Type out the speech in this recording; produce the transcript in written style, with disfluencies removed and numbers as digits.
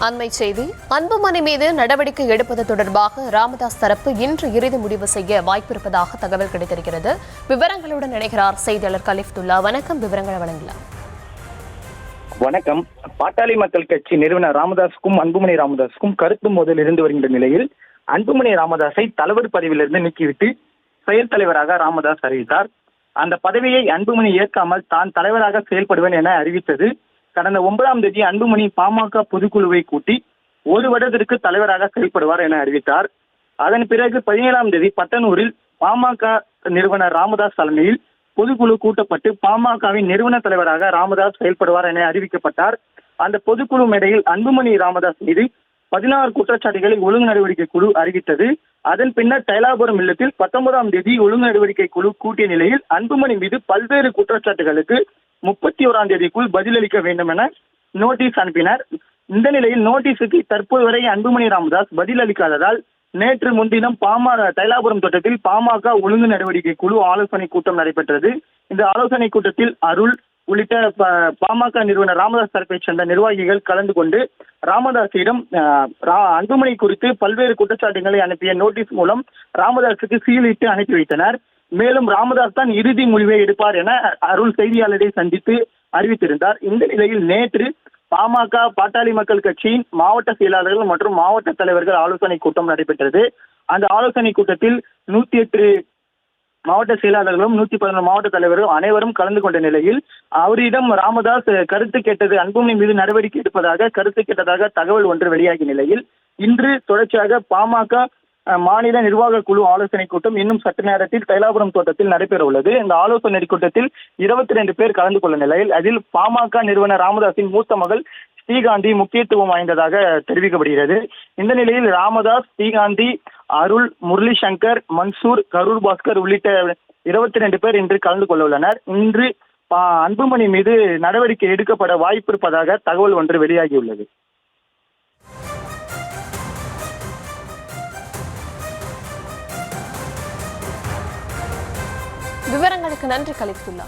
அண்மை செய்தி. அன்புமணி மீது நடவடிக்கை எடுப்பது தொடர்பாக ராமதாஸ் தரப்பு இன்று இறுதி முடிவு செய்ய வாய்ப்பிருப்பதாக தகவல் கிடைத்திருக்கிறது. விவரங்களுடன் இணைகிறார் செய்தியாளர் கலிஃப்துல்லா. வணக்கம், விவரங்களை வழங்கலாம். வணக்கம். பாட்டாளி மக்கள் கட்சி நிறுவனர் ராமதாஸுக்கும் அன்புமணி ராமதாஸுக்கும் கருத்து மோதல் இருந்து வருகின்ற நிலையில் அன்புமணி ராமதாஸை தலைவர் பதவியிலிருந்து நீக்கிவிட்டு செயல் தலைவராக ராமதாஸ் அறிவித்தார். அந்த பதவியை அன்புமணி ஏற்காமல் தான் தலைவராக செயல்படுவேன் என அறிவித்தது. கடந்த 9ஆம் தேதி அன்புமணி பாமக பொதுக்குழுவை கூட்டி ஒரு வருடத்திற்கு தலைவராக செயல்படுவார் என அறிவித்தார். அதன் பிறகு 17ஆம் தேதி பட்டனூரில் பாமக நிறுவனர் ராமதாஸ் தலைமையில் பொதுக்குழு கூட்டப்பட்டு பாமகவின் நிறுவன தலைவராக ராமதாஸ் செயல்படுவார் என அறிவிக்கப்பட்டார். அந்த பொதுக்குழு மேடையில் அன்புமணி ராமதாஸ் மீது 16 குற்றச்சாட்டுகளை ஒழுங்கு நடவடிக்கை குழு அறிவித்தது. அதன் பின்னர் தைலாபுரம் இல்லத்தில் 19ஆம் தேதி ஒழுங்கு நடவடிக்கை குழு கூட்டிய நிலையில் அன்புமணி மீது பல்வேறு குற்றச்சாட்டுகளுக்கு 31ஆம் தேதிக்குள் பதிலளிக்க வேண்டும் என நோட்டீஸ் அனுப்பினர். இந்த நிலையில் நோட்டீஸுக்கு தற்போது வரை அன்புமணி ராமதாஸ் பதில் அளிக்காததால் நேற்று முன்தினம் தைலாபுரம் தோட்டத்தில் பாமக ஒழுங்கு நடவடிக்கை குழு ஆலோசனை கூட்டம் நடைபெற்றது. இந்த ஆலோசனை கூட்டத்தில் அருள் உள்ளிட்ட பாமக நிறுவனர் ராமதாஸ் தரப்பை சேர்ந்த நிர்வாகிகள் கலந்து கொண்டு ராமதாஸிடம் அன்புமணி குறித்து பல்வேறு குற்றச்சாட்டுகளை அனுப்பிய நோட்டீஸ் மூலம் ராமதாஸுக்கு சீலிட்டு அனுப்பி வைத்தனர். மேலும் ராமதாஸ் தான் இறுதி முடிவை எடுப்பார் என அருள் செய்தியாளரை சந்தித்து அறிவித்திருந்தார். இந்த நிலையில் நேற்று பாமக பாட்டாளி மக்கள் கட்சியின் மாவட்ட செயலாளர்கள் மற்றும் மாவட்ட தலைவர்கள் ஆலோசனை கூட்டம் நடைபெற்றது. அந்த ஆலோசனை கூட்டத்தில் 108 மாவட்ட செயலாளர்களும் 111 மாவட்ட தலைவர்களும் அனைவரும் கலந்து கொண்ட நிலையில் அவரிடம் ராமதாஸ் கருத்து கேட்டது, அன்புமணி மீது நடவடிக்கை எடுப்பதாக கருத்து கேட்டதாக தகவல் ஒன்று வெளியாகிய நிலையில் இன்று தொடர்ச்சியாக பாமக மாநில நிர்வாக குழு ஆலோசனை கூட்டம் இன்னும் சற்று நேரத்தில் தைலாபுரம் தோட்டத்தில் நடைபெற உள்ளது. இந்த ஆலோசனை கூட்டத்தில் 22 பேர் கலந்து கொள்ள நிலையில் அதில் பாமக நிறுவனர் ராமதாஸின் மூத்த மகள் ஸ்ரீகாந்தி முக்கியத்துவம் வாய்ந்ததாக தெரிவிக்கப்படுகிறது. இந்த நிலையில் ராமதாஸ், ஸ்ரீகாந்தி, அருள், முரளி சங்கர், மன்சூர், கரூர் பாஸ்கர் உள்ளிட்ட 22 பேர் இன்று கலந்து கொள்ள உள்ளனர். இன்று அன்புமணி மீது நடவடிக்கை எடுக்கப்பட வாய்ப்பு இருப்பதாக தகவல் ஒன்று வெளியாகியுள்ளது. விவரங்களுக்கு நன்றி கலிஃப்துல்லா.